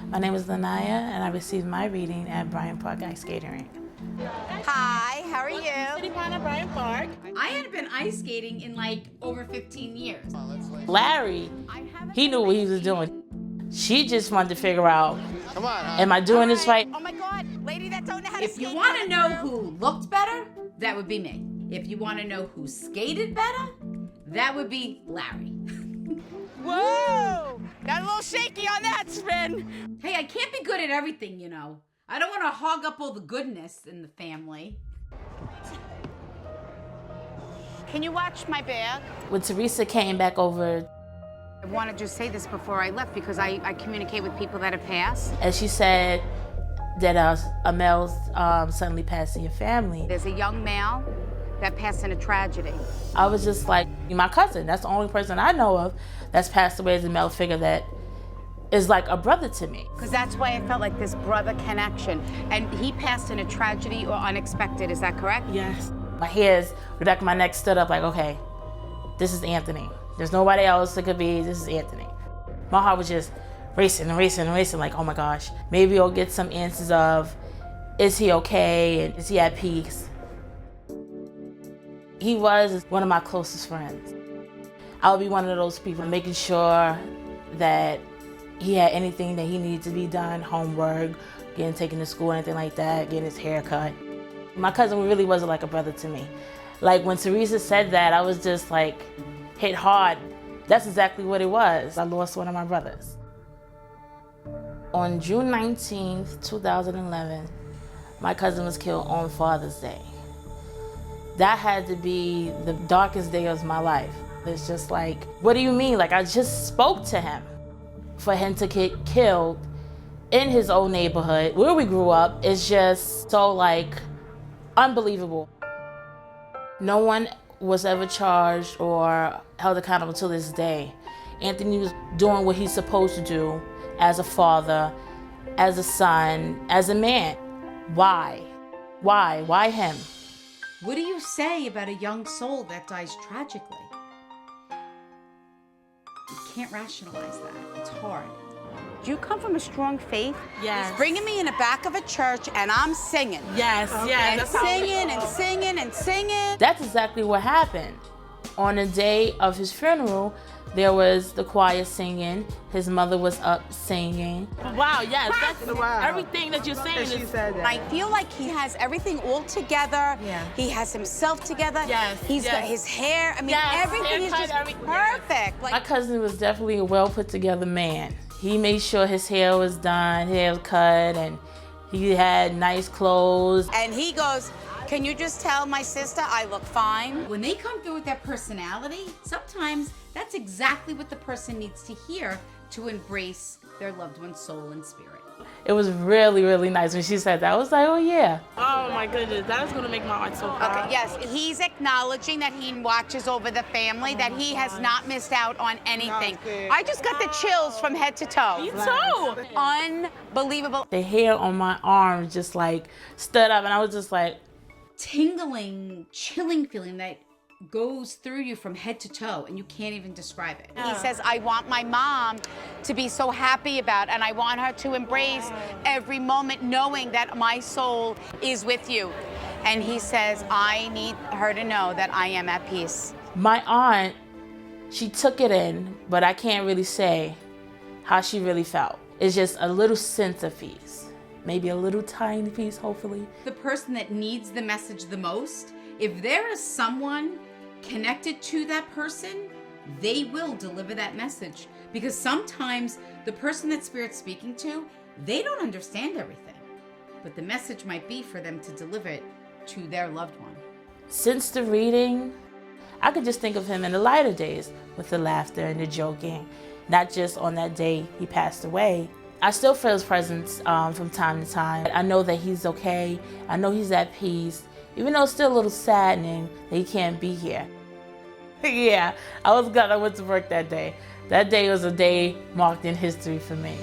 My name is Lanaya, and I received my reading at Bryant Park Ice Skating Rink. Hi, how are you? City Pond at Bryant Park. I hadn't been ice skating in like over 15 years. Larry, he knew what he was doing. She just wanted to figure out, Come on, huh? am I doing this right? Oh my God, lady that don't know how to If skate. you want to know who looked better, that would be me. If you want to know who skated better, that would be Larry. Whoa! Got a little shaky on that spin. Hey, I can't be good at everything, you know. I don't want to hog up all the goodness in the family. Can you watch my bag? When Teresa came back over, I wanted to just say this before I left because I communicate with people that have passed. and she said that a male suddenly passed in your family, There's a young male that passed in a tragedy. I was just like, my cousin, that's the only person I know of that's passed away as a male figure that is like a brother to me. Because that's why I felt like this brother connection. And he passed in a tragedy or unexpected, is that correct? Yes. My hairs, the back of my neck stood up like, okay, this is Anthony. There's nobody else it could be, this is Anthony. My heart was just racing and racing and racing, like, oh my gosh, maybe I'll get some answers of, is he okay and is he at peace? He was one of my closest friends. I would be one of those people making sure that he had anything that he needed to be done, homework, getting taken to school, anything like that, getting his hair cut. My cousin really wasn't like a brother to me. Like when Teresa said that, I was just like hit hard. That's exactly what it was. I lost one of my brothers. On June 19th, 2011, my cousin was killed on Father's Day. That had to be the darkest day of my life. It's just like, what do you mean? Like I just spoke to him. For him to get killed in his own neighborhood where we grew up is just so like unbelievable. No one was ever charged or held accountable to this day. Anthony was doing what he's supposed to do as a father, as a son, as a man. Why? Why him? What do you say about a young soul that dies tragically? You can't rationalize that. It's hard. Do you come from a strong faith? Yes. He's bringing me in the back of a church and I'm singing. Yes, And singing and singing and singing. That's exactly what happened. On the day of his funeral, there was the choir singing. His mother was up singing. Wow, yes, that's everything that you're saying. She said that. I feel like he has everything all together. Yeah. He has himself together. Yes, He's got yes. his hair. I mean, Yes, everything is haircut, just everything. perfect. My Like, cousin was definitely a well put together man. He made sure his hair was done, hair was cut, and he had nice clothes. and he goes, can you just tell my sister I look fine? When they come through with that personality, sometimes that's exactly what the person needs to hear to embrace their loved one's soul and spirit. It was really, really nice when she said that. I was like, oh yeah. Oh my goodness, that is gonna make my heart so proud. Okay, yes, he's acknowledging that he watches over the family, that he has not missed out on anything. I just got the chills from head to toe. Me too. Unbelievable. The hair on my arm just like stood up, and I was just like, Tingling, chilling feeling that goes through you from head to toe and you can't even describe it. He says, I want my mom to be so happy about, and I want her to embrace every moment knowing that my soul is with you. And he says, I need her to know that I am at peace. my aunt, she took it in, but I can't really say how she really felt. It's just a little sense of peace. Maybe a little tiny piece, hopefully. The person that needs the message the most, if there is someone connected to that person, they will deliver that message. Because sometimes the person that Spirit's speaking to, they don't understand everything. But the message might be for them to deliver it to their loved one. Since the reading, I could just think of him in the lighter days with the laughter and the joking, not just on that day he passed away. I still feel his presence from time to time. I know that he's okay. I know he's at peace, even though it's still a little saddening that he can't be here. Yeah, I was glad I went to work that day. That day was a day marked in history for me.